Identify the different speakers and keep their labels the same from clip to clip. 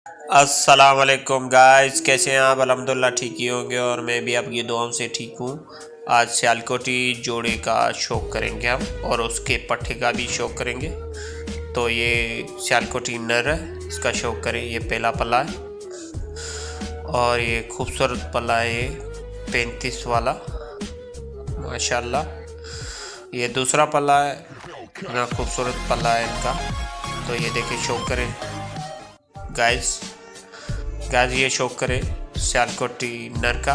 Speaker 1: अस्सलाम वालेकुम गाइस, कैसे हैं आप? अल्हम्दुलिल्लाह ठीक ही होंगे और मैं भी आपकी दुआओं से ठीक हूँ। आज सियालकोटी जोड़े का शौक़ करेंगे हम और उसके पट्ठे का भी शौक़ करेंगे। तो ये सियालकोटी नर है, इसका शौक़ करें। ये पहला पल्ला है और ये खूबसूरत पल्ला है, ये 35 वाला माशाल्लाह। ये दूसरा पल्ला है, इतना खूबसूरत पल्ला है इनका। तो ये देखिए शौक़ करें गाइस ये शौक़ करे सियालकोटी नर का।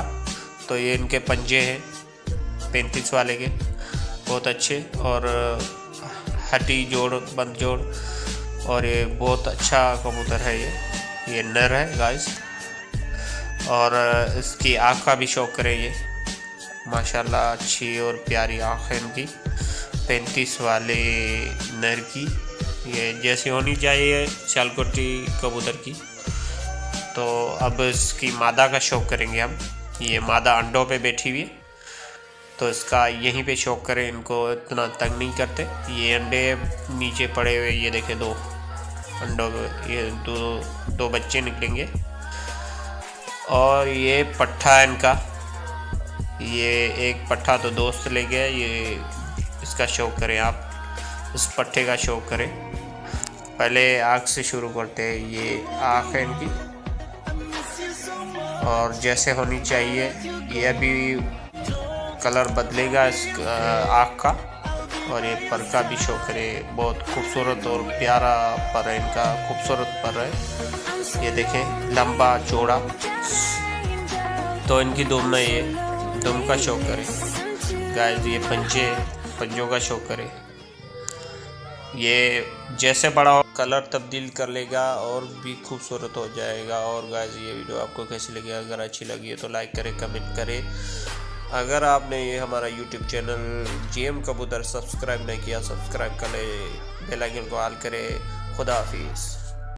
Speaker 1: तो ये इनके पंजे हैं 35 वाले के, बहुत अच्छे और हड्डी जोड़ बंद जोड़, और ये बहुत अच्छा कबूतर है। ये नर है गाइस। और इसकी आँख का भी शौक़ करे, ये माशाल्लाह अच्छी और प्यारी आँख है इनकी 35 वाले नर की। ये जैसी होनी चाहिए सियालकोटी कबूतर की। तो अब इसकी मादा का शौक़ करेंगे हम। ये मादा अंडों पे बैठी हुई है, तो इसका यहीं पे शौक़ करें। इनको इतना तंग नहीं करते। ये अंडे नीचे पड़े हुए, ये देखे 2 अंडों पे ये दो बच्चे निकलेंगे। और ये पट्ठा है इनका, ये एक पट्ठा तो दोस्त ले गया। ये इसका शौक़ करें आप, इस पट्ठे का शौक़ करें। पहले आँख से शुरू करते हैं। ये आँख है इनकी और जैसे होनी चाहिए। ये अभी कलर बदलेगा इस आँख का। और ये पर का भी शौक़ करे, बहुत खूबसूरत और प्यारा पर है इनका, खूबसूरत पर है। ये देखें लंबा चौड़ा। तो इनकी दुम में ये दुम का शौक़ करे गाइस। ये पंजों का शौक़ करे। ये जैसे बड़ा हो कलर तब्दील कर लेगा और भी खूबसूरत हो जाएगा। और गाइस ये वीडियो आपको कैसी लगी? अगर अच्छी लगी है तो लाइक करें, कमेंट करें। अगर आपने ये हमारा यूट्यूब चैनल GM कबूतर सब्सक्राइब नहीं किया, सब्सक्राइब कर ले, बेल आइकन को ऑल करें। खुदा हाफिज़।